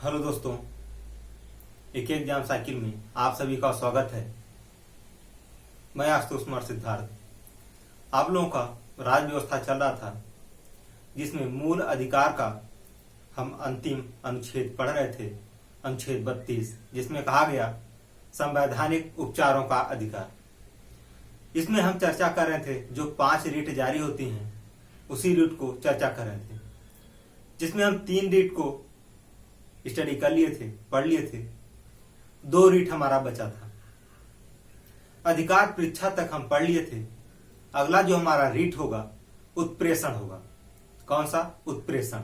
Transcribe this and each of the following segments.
Hello दोस्तों, एक exam cycle में आप सभी का स्वागत है। मैं आशुतोष कुमार सिद्धार्थ। आप लोगों का राज्य व्यवस्था चल रहा था, जिसमें मूल अधिकार का हम अंतिम अनुच्छेद पढ़ रहे थे, अनुच्छेद 32, जिसमें कहा गया संवैधानिक उपचारों का अधिकार। इसमें हम चर्चा कर रहे थे जो 5 रीट जारी होती हैं, उसी रीट को चर्चा कर रहे थे, जिसमें हम 3 रीट को स्टडी कर लिए थे, पढ़ लिए थे। 2 रीट हमारा बचा था। अधिकार परीक्षा तक हम पढ़ लिए थे। अगला जो हमारा रीट होगा उत्प्रेषण होगा। कौन सा? उत्प्रेषण।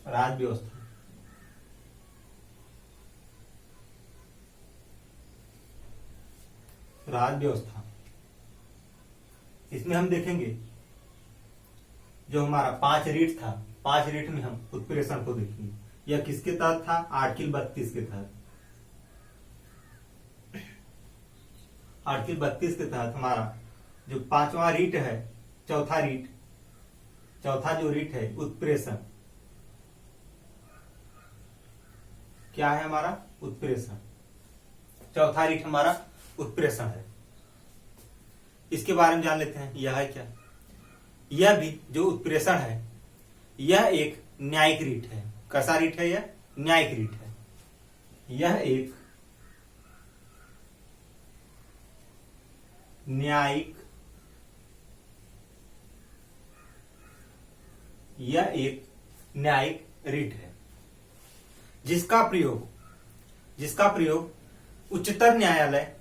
राज्य व्यवस्था, राज्य व्यवस्था, इसमें हम देखेंगे जो हमारा 5 रीट था, 5 रीट में हम उत्प्रेषण को देखेंगे। यह किसके तहत था? आर्टिकल 32 के तहत। आर्टिकल 32 के तहत हमारा जो 5वां रीट है, चौथा जो रीट है उत्प्रेषण। क्या है हमारा? उत्प्रेषण। चौथा रीट हमारा उत्प्रेषण है। इसके बारे में जान लेते हैं, यह है क्या। यह भी जो उत्प्रेषण है, यह एक न्यायिक रीट है। कैसा रीट है? यह न्यायिक रीट है। यह एक न्यायिक रीट है, जिसका प्रयोग उच्चतर न्यायालय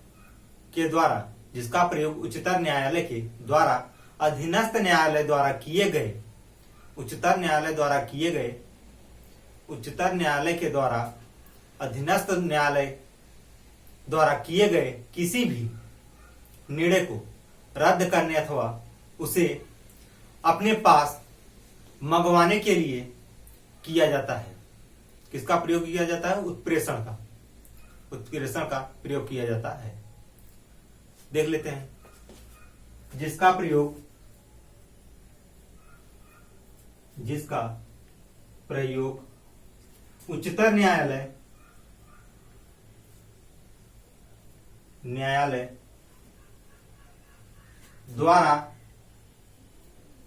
के द्वारा अधीनस्थ न्यायालय द्वारा किए गए अधीनस्थ न्यायालय द्वारा किए गए किसी भी निर्णय को रद्द करने अथवा उसे अपने पास मंगवाने के लिए किया जाता है। किसका प्रयोग किया जाता है? उत्प्रेषण का प्रयोग किया जाता है। देख लेते हैं। जिसका प्रयोग उच्चतर न्यायालय द्वारा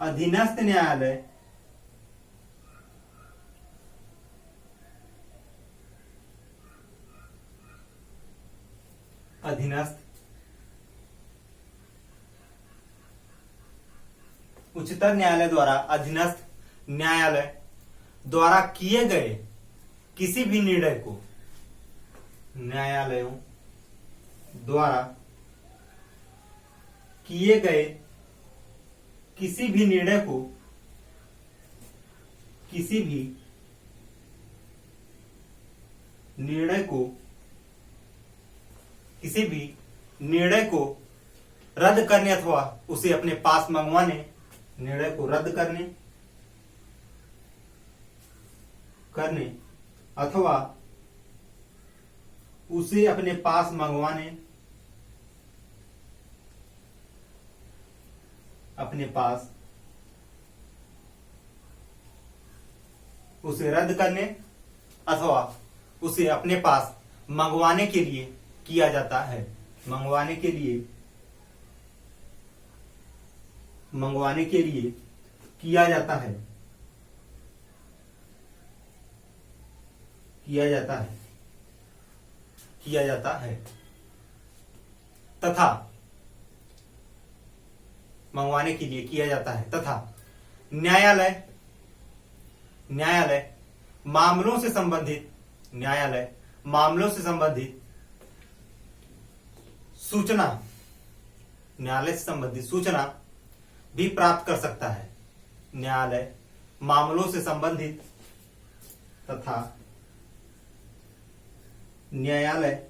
अधीनस्थ न्यायालय उच्चतर न्यायालय द्वारा अधीनस्थ न्यायालय द्वारा किए गए किसी भी निर्णय को, न्यायालयों द्वारा किए गए किसी भी निर्णय को रद्द करने अथवा उसे अपने पास मंगवाने, निर्णय को रद्द करने अथवा उसे अपने पास मंगवाने, उसे रद्द करने अथवा उसे अपने पास मंगवाने के लिए किया जाता है। मंगवाने के लिए किया जाता है तथा मंगवाने के लिए किया जाता है तथा न्यायालय मामलों से संबंधित सूचना भी प्राप्त कर सकता है। न्यायालय मामलों से संबंधित तथा न्यायालय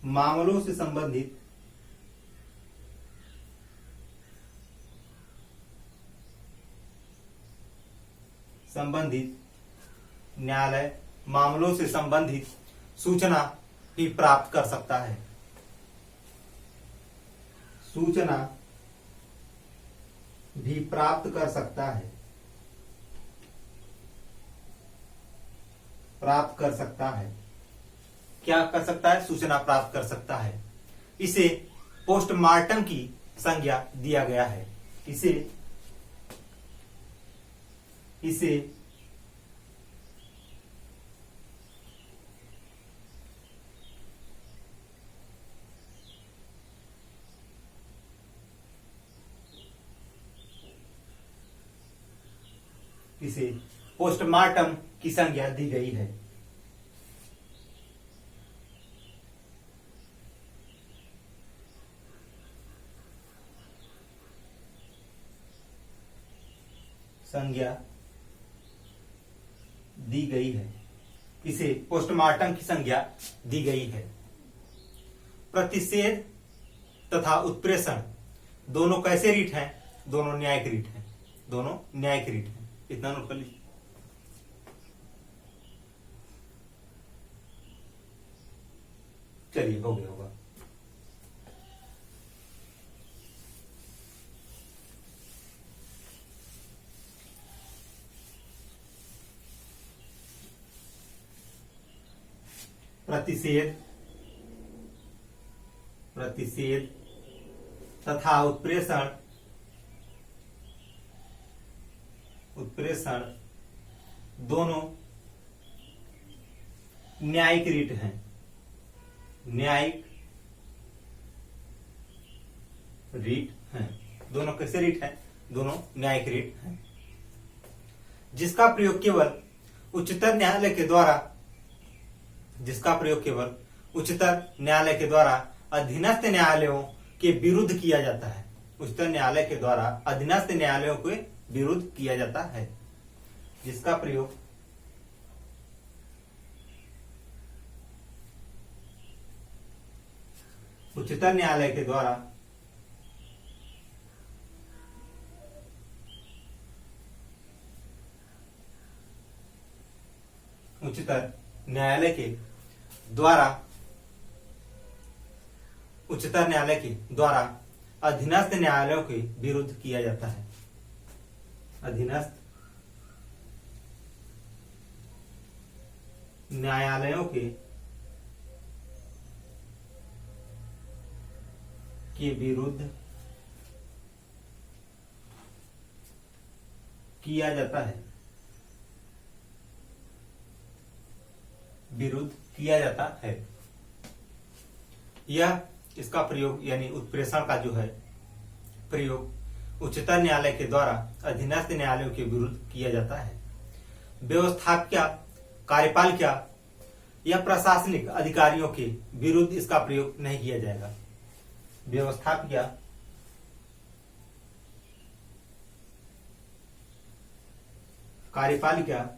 मामलों से संबंधित सूचना भी प्राप्त कर सकता है। सूचना भी प्राप्त कर सकता है, प्राप्त कर सकता है। क्या कर सकता है? सूचना प्राप्त कर सकता है। इसे पोस्टमार्टम की संज्ञा दिया गया है। इसे इसे पोस्टमार्टम की संज्ञा दी गई है। संज्ञा दी गई है। इसे पोस्टमार्टम की संज्ञा दी गई है। प्रतिषेध तथा उत्प्रेषण दोनों कैसे रीट हैं? दोनों न्यायिक रीट हैं। दोनों न्यायिक रीट हैं। इतना नोट कर लीजिए। चलिए, हो गया होगा। प्रतिषेध तथा उत्प्रेषण दोनों न्यायिक रीट हैं। न्यायिक रीट हैं। दोनों कैसे रीट हैं? दोनों न्यायिक रीट हैं, जिसका प्रयोग केवल उच्चतर न्यायालय के द्वारा अधीनस्थ न्यायालयों के विरुद्ध किया जाता है। उच्चतर न्यायालय के द्वारा अधीनस्थ न्यायालयों के विरुद्ध किया जाता है, जिसका प्रयोग उच्चतर न्यायालय के द्वारा उच्चतर न्यायालय के द्वारा अधीनस्थ न्यायालयों के विरुद्ध किया जाता है। अधीनस्थ न्यायालयों के विरुद्ध किया जाता है। विरुद्ध किया जाता है। यह इसका प्रयोग यानी उत्प्रेषण का जो है प्रयोग उच्चतर न्यायालय के द्वारा अधीनस्थ न्यायालयों के विरुद्ध किया जाता है। व्यवस्थापकीय, कार्यपालिका या प्रशासनिक अधिकारियों के विरुद्ध इसका प्रयोग नहीं किया जाएगा। व्यवस्थापकीय, कार्यपालिका,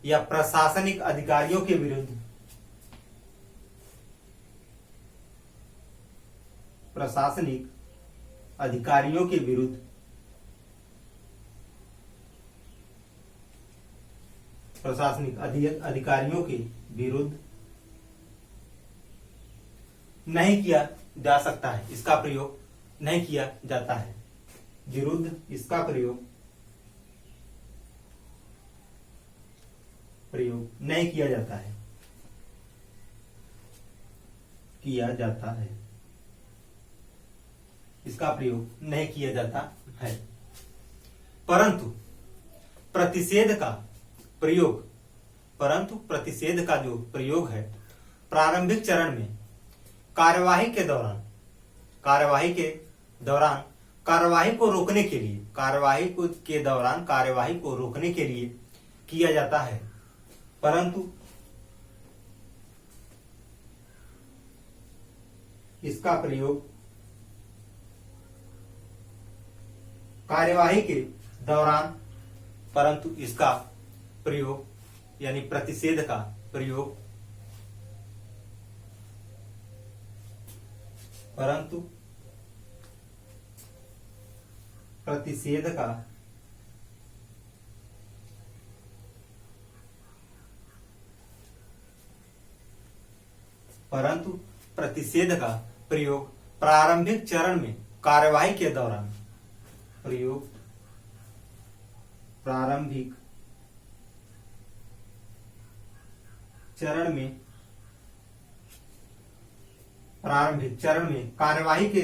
या प्रशासनिक अधिकारियों के विरुद्ध नहीं किया जा सकता है। इसका प्रयोग नहीं किया जाता है। विरुद्ध इसका प्रयोग नहीं किया जाता है। इसका प्रयोग नहीं किया जाता है। परंतु प्रतिषेध का जो प्रयोग है प्रारंभिक चरण में कार्यवाही के दौरान कार्यवाही को रोकने के लिए किया जाता है। परंतु इसका प्रयोग कार्यवाही के दौरान यानी प्रतिषेध का प्रयोग परंतु प्रतिषेध का प्रयोग प्रारंभिक चरण में कार्यवाही के दौरान प्रयोग प्रारंभिक चरण में कार्यवाही के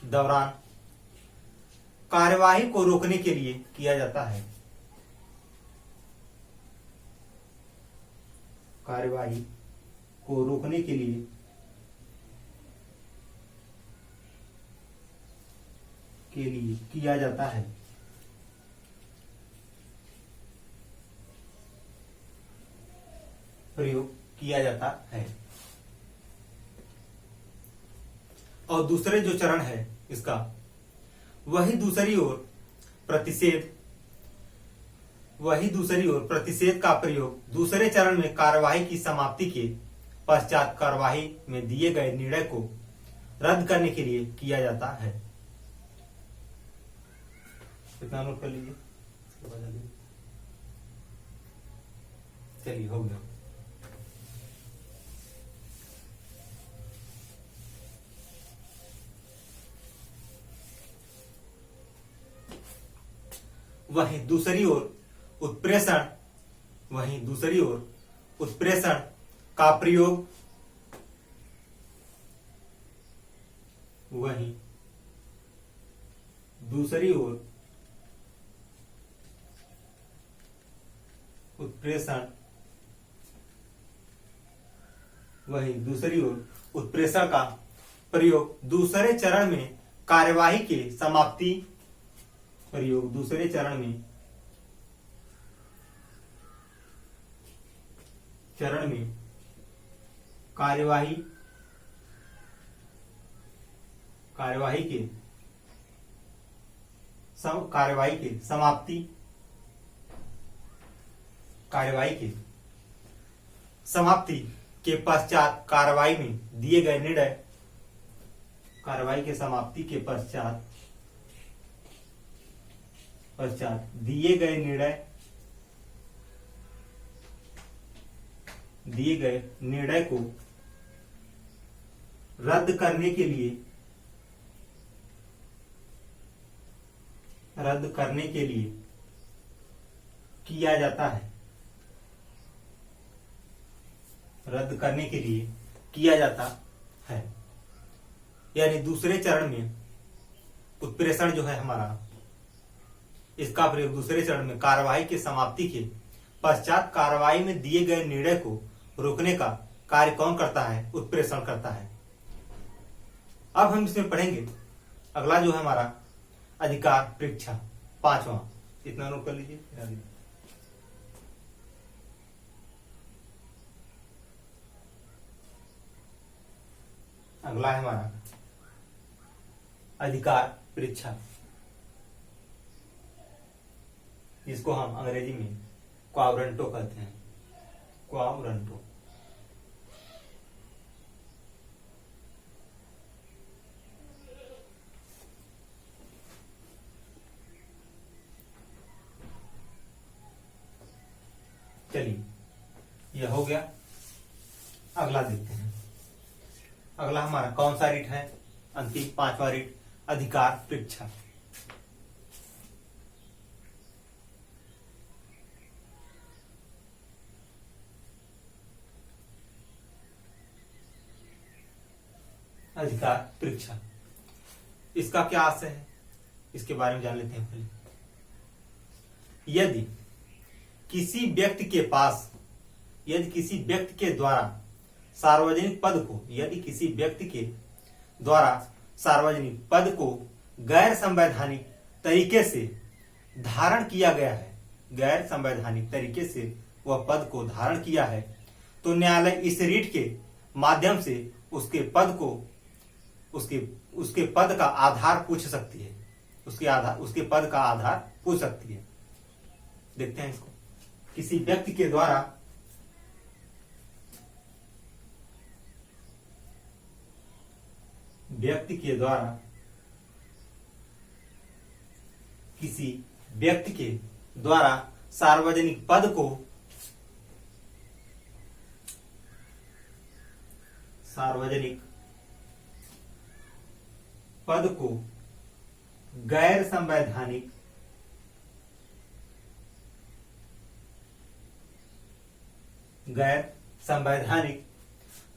दौरान कार्यवाही को रोकने के लिए किया जाता है। कार्यवाही को रोकने के लिए किया जाता है। प्रयोग किया जाता है। और दूसरे जो चरण है इसका, वही दूसरी ओर प्रतिषेध का प्रयोग दूसरे चरण में कार्यवाही की समाप्ति के पश्चात कार्यवाही में दिए गए निर्णय को रद्द करने के लिए किया जाता है। कितना नोट कर लीजिए। चलिए हो गया। वहीं दूसरी ओर उत्प्रेषण का प्रयोग उत्प्रेषण का प्रयोग दूसरे चरण में कार्यवाही के समाप्ति समाप्ति के पश्चात कार्यवाही में दिए गए निर्णय दिए गए निर्णय को रद्द करने के लिए किया जाता है। यानी दूसरे चरण में उत्प्रेषण जो है हमारा, इसका प्रयोग दूसरे चरण में कार्यवाही की समाप्ति के पश्चात कार्यवाही में दिए गए निर्णय को रोकने का कार्य कौन करता है? उत्प्रेषण करता है। अब हम इसमें पढ़ेंगे अगला जो है हमारा अधिकार परीक्षा, 5वां। इतना नोट कर लीजिए। अगला है हमारा अधिकार परीक्षा, जिसको हम अंग्रेजी में क्वाब्रंटो कहते हैं। क्वाब्रंटो। चलिए यह हो गया। अगला देखते हैं। अगला हमारा कौन सा रीट है? अंतिम 5वां रीट, अधिकार परीक्षा। अधिकार परीक्षा, इसका क्या आशय है, इसके बारे में जान लेते हैं पहले। यदि किसी व्यक्ति के द्वारा सार्वजनिक पद को गैर संवैधानिक तरीके से धारण किया गया है, गैर संवैधानिक तरीके से वह पद को धारण किया है, तो न्यायालय इस रीट के माध्यम से उसके पद का आधार पूछ सकती है। उसके पद का आधार पूछ सकती है। देखते हैं इसको। किसी व्यक्ति के द्वारा किसी व्यक्ति के द्वारा सार्वजनिक पद को गैर संवैधानिक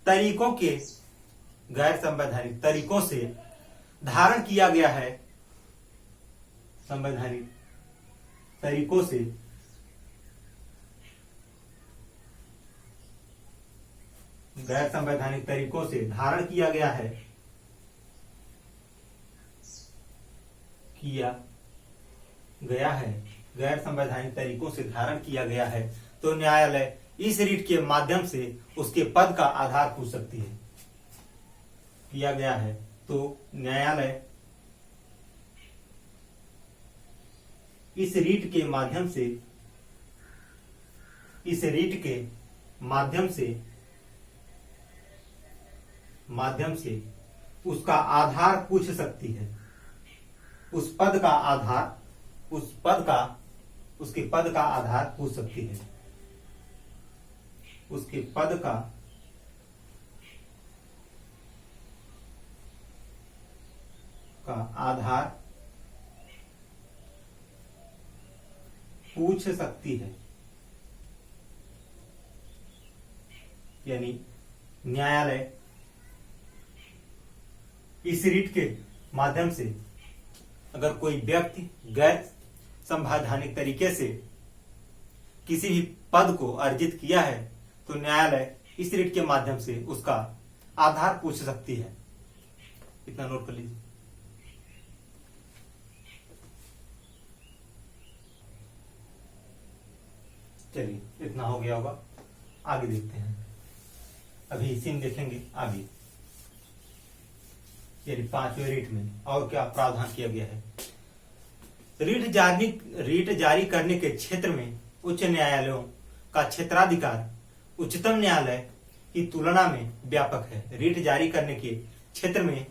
तरीकों से धारण किया गया है, संवैधानिक तरीकों से गैर संवैधानिक तरीकों से धारण किया गया है, गैर संवैधानिक तरीकों से धारण किया गया है, तो न्यायालय इस रीट के माध्यम से उसके पद का आधार पूछ सकती है। किया गया है तो न्यायालय इस रीट के माध्यम से उसका आधार पूछ सकती है, उसके पद का आधार पूछ सकती है, उसके पद का आधार पूछ सकती है। यानी न्यायालय इस रीट के माध्यम से अगर कोई व्यक्ति गैर संवैधानिक तरीके से किसी भी पद को अर्जित किया है तो न्यायालय इस रीट के माध्यम से उसका आधार पूछ सकती है। इतना नोट कर लीजिए। चलिए इतना हो गया होगा, आगे देखते हैं। अभी इसी में देखेंगे आगे, यानी 5वें रीट में और क्या प्रावधान किया गया है। रीट जारी करने के क्षेत्र में उच्च न्यायालयों का क्षेत्राधिकार उच्चतम न्यायालय की तुलना में व्यापक है। रीट जारी करने के क्षेत्र में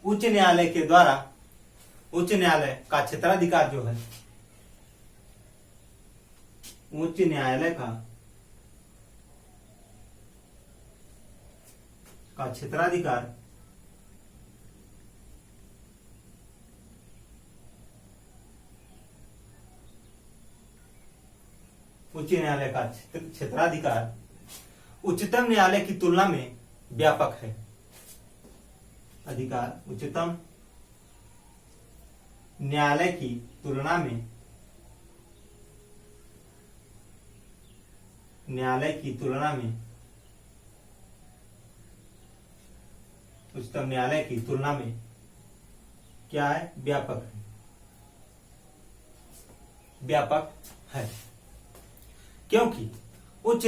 उच्च न्यायालय के द्वारा उच्च न्यायालय का क्षेत्राधिकार जो है, उच्च न्यायालय का क्षेत्राधिकार उच्च न्यायालय का क्षेत्राधिकार उच्चतम न्यायालय की तुलना में व्यापक है। अधिकार उच्चतम न्यायालय की तुलना में उच्चतम न्यायालय की तुलना में क्या है? व्यापक है। क्योंकि उच्च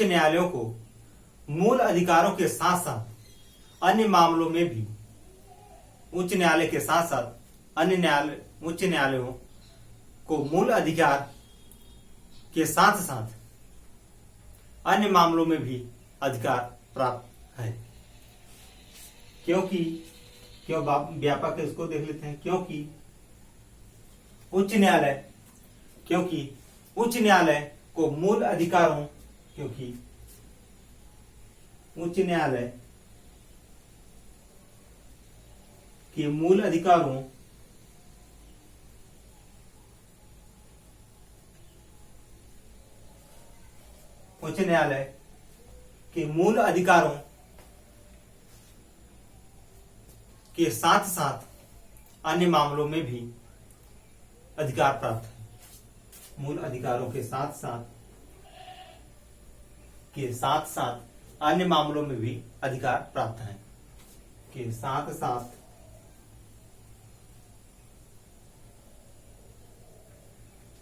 न्यायालयों को मूल अधिकारों के साथ साथ अन्य मामलों में भी उच्च न्यायालयों को मूल अधिकार के साथ साथ अन्य मामलों में भी अधिकार प्राप्त है। क्यों व्यापक है, इसको देख लेते हैं। क्योंकि उच्च न्यायालय को मूल अधिकारों उच्च न्यायालय के मूल अधिकारों के साथ साथ अन्य मामलों में भी अधिकार प्राप्त है। मूल अधिकारों के साथ साथ अन्य मामलों में भी अधिकार प्राप्त है। के साथ साथ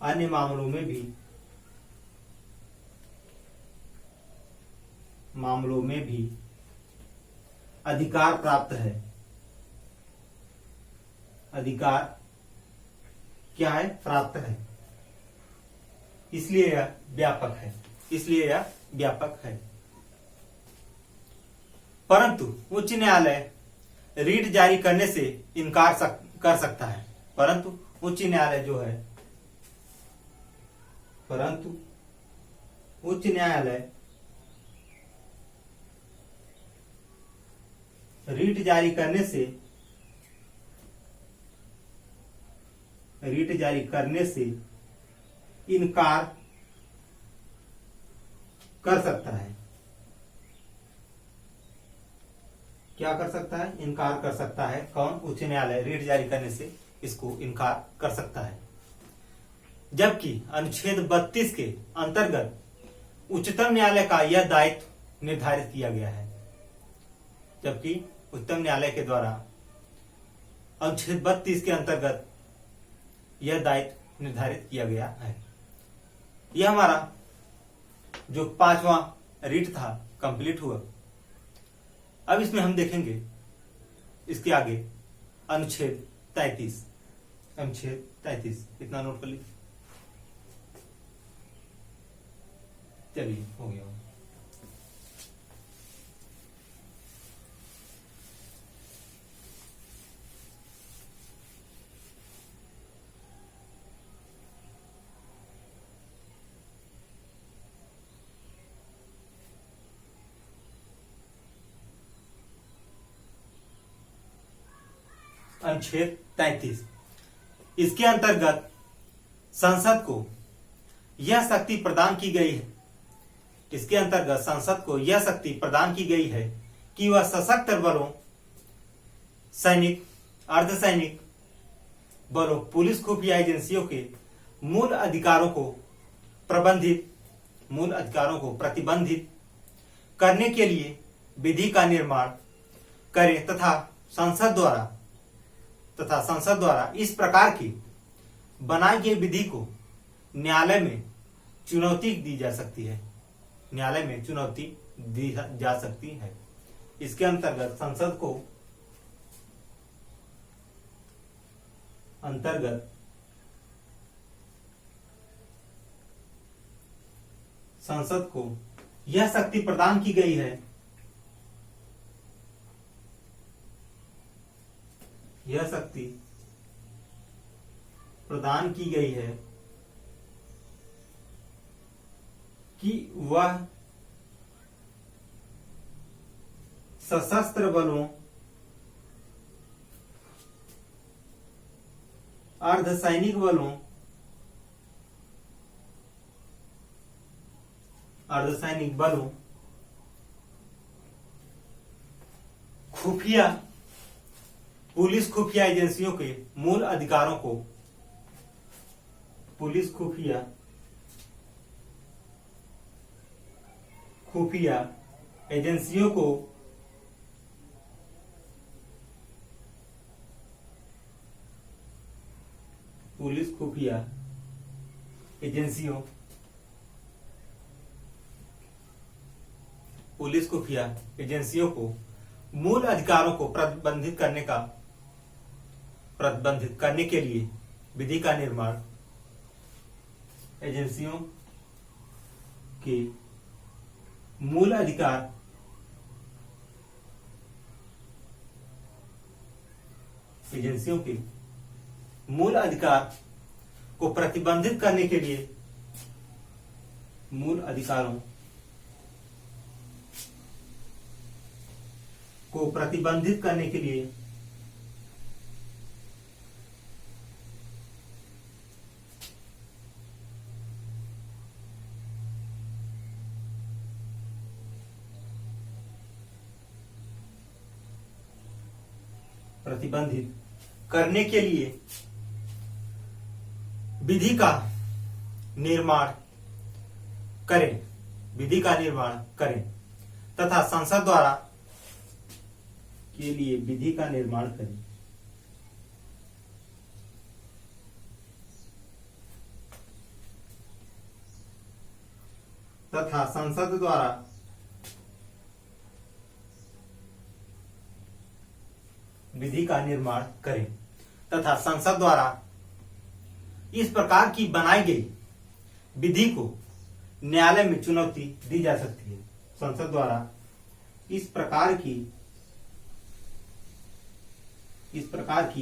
अन्य मामलों में भी अधिकार प्राप्त है। अधिकार क्या है? प्राप्त है। इसलिए यह व्यापक है, इसलिए यह व्यापक है। परंतु उच्च न्यायालय रीट जारी करने से इनकार कर सकता है। परंतु उच्च न्यायालय जो है, परंतु उच्च न्यायालय रीट जारी करने से इनकार कर सकता है। क्या कर सकता है? इनकार कर सकता है। कौन? उच्च न्यायालय रीट जारी करने से इसको इनकार कर सकता है। जबकि अनुच्छेद 32 के अंतर्गत उच्चतम न्यायालय का यह दायित्व निर्धारित किया गया है। जबकि उच्चतम न्यायालय के द्वारा अनुच्छेद 32 के अंतर्गत यह दायित्व निर्धारित किया गया है। यह हमारा जो 5वां रीट था कंप्लीट हुआ। अब इसमें हम देखेंगे इसके आगे अनुच्छेद 33। अनुच्छेद 33 इतना नोट कर लीजिए। चलिए हो गया। अनुच्छेद 33 इसके अंतर्गत संसद को यह शक्ति प्रदान की गई है। इसके अंतर्गत संसद को यह शक्ति प्रदान की गई है कि वह सशस्त्र बलों, सैनिक, अर्धसैनिक बलों, पुलिस, खुफिया एजेंसियों के मूल अधिकारों को प्रतिबंधित करने के लिए विधि का निर्माण करे तथा संसद द्वारा इस प्रकार की बनाई गई विधि को न्यायालय में चुनौती दी जा सकती है। न्यायालय में चुनौती दी जा सकती है। इसके अंतर्गत संसद को यह शक्ति प्रदान की गई है। यह शक्ति प्रदान की गई है कि वह सशस्त्र बलों, अर्धसैनिक बलों, खुफिया, पुलिस, खुफिया एजेंसियों के मूल अधिकारों को खुफिया एजेंसियों को मूल अधिकारों को प्रतिबंधित करने के लिए विधि का निर्माण एजेंसियों के मूल अधिकार को प्रतिबंधित करने के लिए मूल अधिकारों को प्रतिबंधित करने के लिए विधि का निर्माण करें तथा संसद द्वारा के लिए विधि का निर्माण करें तथा संसद द्वारा विधि का निर्माण करें तथा संसद द्वारा इस प्रकार की बनाई गई विधि को न्यायालय में चुनौती दी जा सकती है। संसद द्वारा इस प्रकार की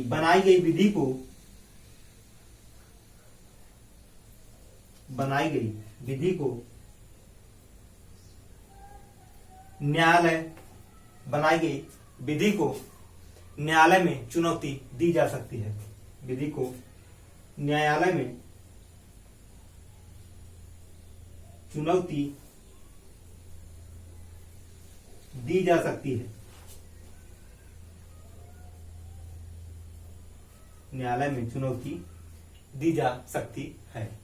बनाई गई विधि को न्यायालय में चुनौती दी जा सकती है। विधि को न्यायालय में चुनौती दी जा सकती है। न्यायालय में चुनौती दी जा सकती है।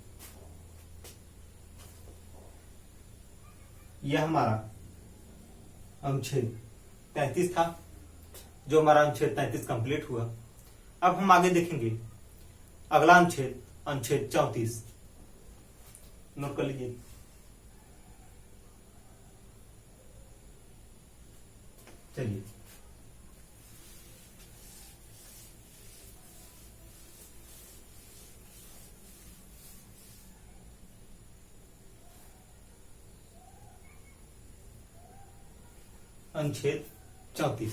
यह हमारा अनुच्छेद 33 था, जो हमारा अनुच्छेद 33 कंप्लीट हुआ। अब हम आगे देखेंगे अगला अनुच्छेद 34। नोट कर लीजिए। चलिए, अनुच्छेद 34,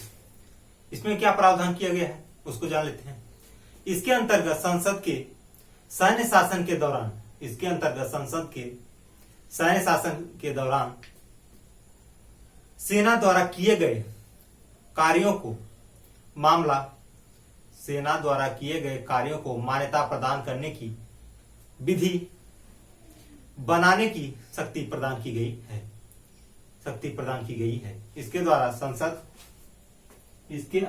इसमें क्या प्रावधान किया गया है उसको जान लेते हैं। इसके अंतर्गत संसद के सैन्य शासन के दौरान सेना द्वारा किए गए कार्यों को मान्यता प्रदान करने की विधि बनाने की शक्ति प्रदान की गई है। इसके द्वारा संसद इसके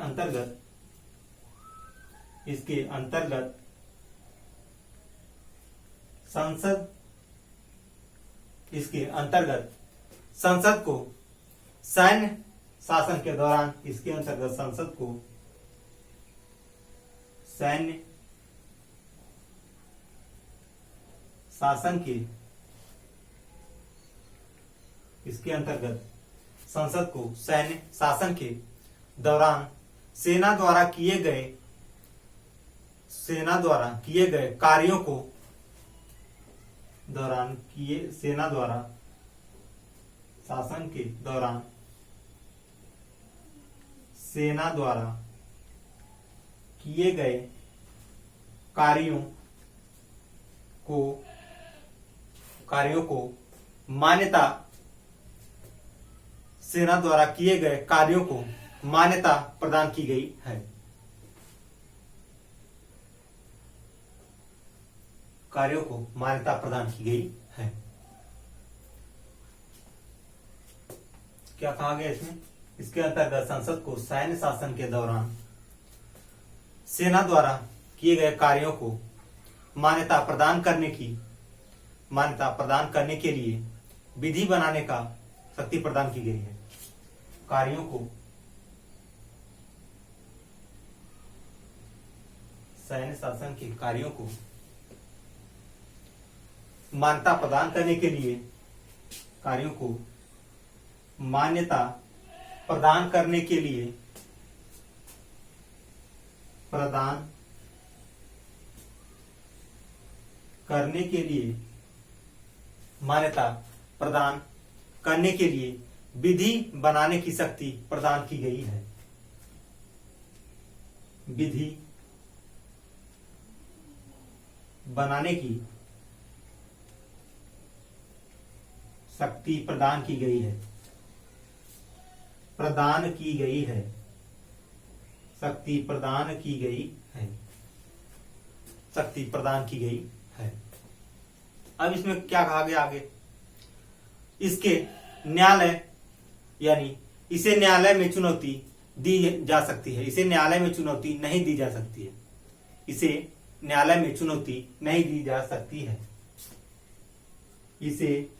अंतर्गत संसद को सैन्य शासन के दौरान सैन्य शासन के इसके अंतर्गत संसद को सैन्य शासन के दौरान सेना द्वारा किए गए कार्यों को सेना द्वारा किए गए कार्यों को मान्यता प्रदान की गई है। कार्यों को मान्यता प्रदान की गई है। क्या कहा गया इसमें? इसके अंतर्गत संसद को सैन्य शासन के दौरान सेना द्वारा किए गए कार्यों को मान्यता प्रदान करने के लिए विधि बनाने का शक्ति प्रदान की गई है। कार्यों को सैन्य शासन के कार्यों को मान्यता प्रदान करने के लिए मान्यता प्रदान करने के लिए विधि बनाने की शक्ति प्रदान की गई है। विधि बनाने की शक्ति प्रदान की गई है। अब इसमें क्या कहा गया आगे? इसके न्यायालय यानी इसे न्यायालय में चुनौती दी जा सकती है, इसे न्यायालय में चुनौती नहीं दी जा सकती है। इसे न्यायालय में चुनौती नहीं दी जा सकती है। इसे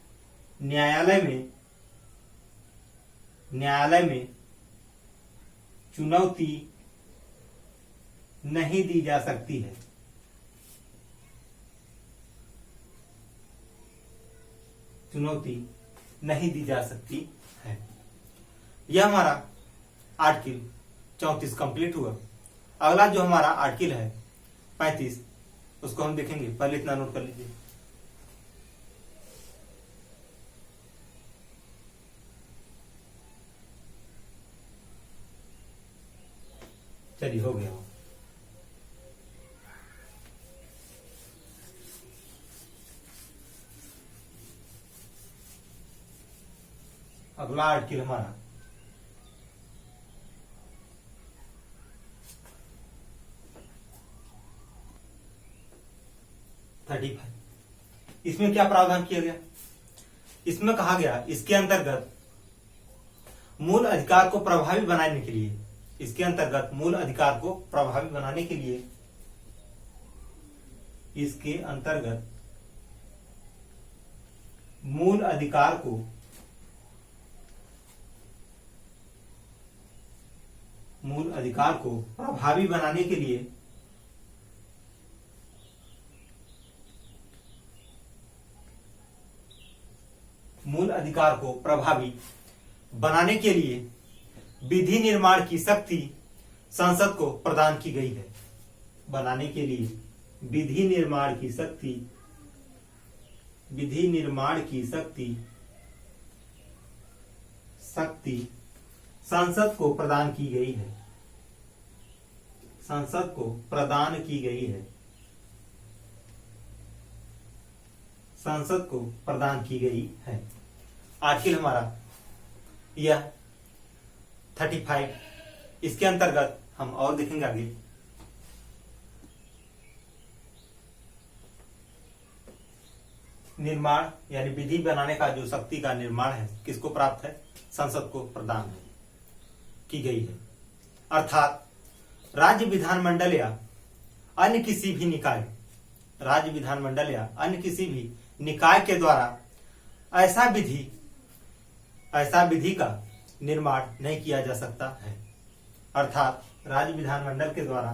न्यायालय में चुनौती नहीं दी जा सकती है। चुनौती नहीं दी जा सकती है। यह हमारा आर्टिकल 34 कंप्लीट हुआ। अगला जो हमारा आर्टिकल है 35, उसको हम देखेंगे। पहले इतना नोट कर लीजिए। चलिए हो गया। अगला आर्टिकल हमारा 35। इसमें क्या प्रावधान किया गया? इसमें कहा गया इसके अंतर्गत मूल अधिकार को प्रभावी बनाने के लिए, इसके अंतर्गत मूल अधिकार को प्रभावी बनाने के लिए, इसके अंतर्गत मूल अधिकार को प्रभावी बनाने के लिए विधि निर्माण की शक्ति संसद को प्रदान की गई है। बनाने के लिए विधि निर्माण की शक्ति संसद को प्रदान की गई है। संसद को प्रदान की गई है। संसद को प्रदान की गई है। आर्टिकल हमारा यह 35। इसके अंतर्गत हम और देखेंगे आगे। निर्माण यानी विधि बनाने का जो शक्ति का निर्माण है किसको प्राप्त है? संसद को प्रदान की गई है। अर्थात राज्य विधानमंडल या अन्य किसी भी निकाय, राज्य विधानमंडल या अन्य किसी भी निकाय के द्वारा ऐसा विधि का निर्माण नहीं किया जा सकता है। अर्थात राज्य विधानमंडल के द्वारा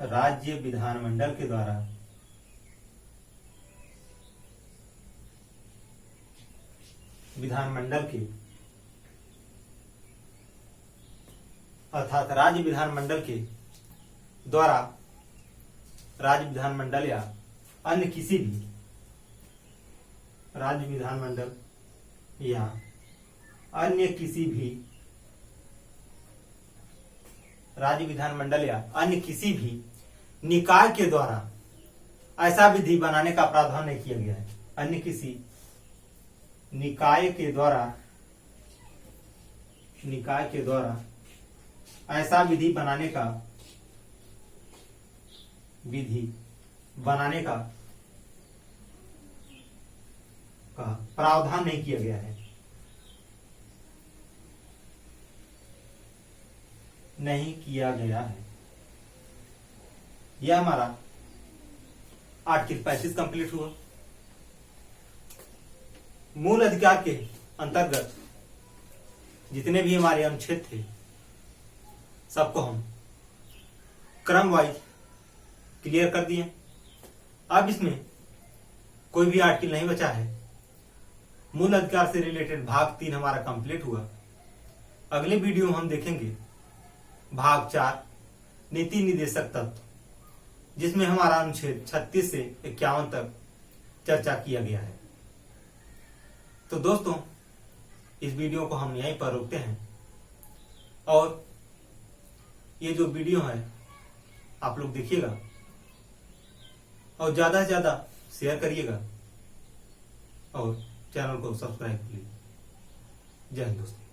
राज्य विधानमंडल के द्वारा राज्य विधानमंडल या अन्य किसी भी राज्य विधानमंडल या अन्य किसी भी राज्य विधानमंडल या अन्य किसी भी निकाय के द्वारा ऐसा विधि बनाने का प्रावधान नहीं किया गया है। अन्य किसी निकाय के द्वारा ऐसा विधि बनाने का प्रावधान नहीं किया गया है। यह हमारा आर्टिकल 35 कंप्लीट हुआ। मूल अधिकार के अंतर्गत जितने भी हमारे अनुच्छेद थे सबको हम क्रम वाइज क्लियर कर दिए। अब इसमें कोई भी आर्टिकल नहीं बचा है। मूल अधिकार से रिलेटेड भाग 3 हमारा कंप्लीट हुआ। अगले वीडियो में हम देखेंगे भाग 4 नीति निदेशक तत्व, जिसमें हमारा अनुच्छेद 36 से 51 तक चर्चा किया गया है। तो दोस्तों, इस वीडियो को हम यहीं पर रोकते हैं और ये जो वीडियो है आप लोग देखिएगा और ज्यादा से ज्यादा शेयर करिएगा और चैनल को सब्सक्राइब कीजिए। जय हिंद दोस्तों।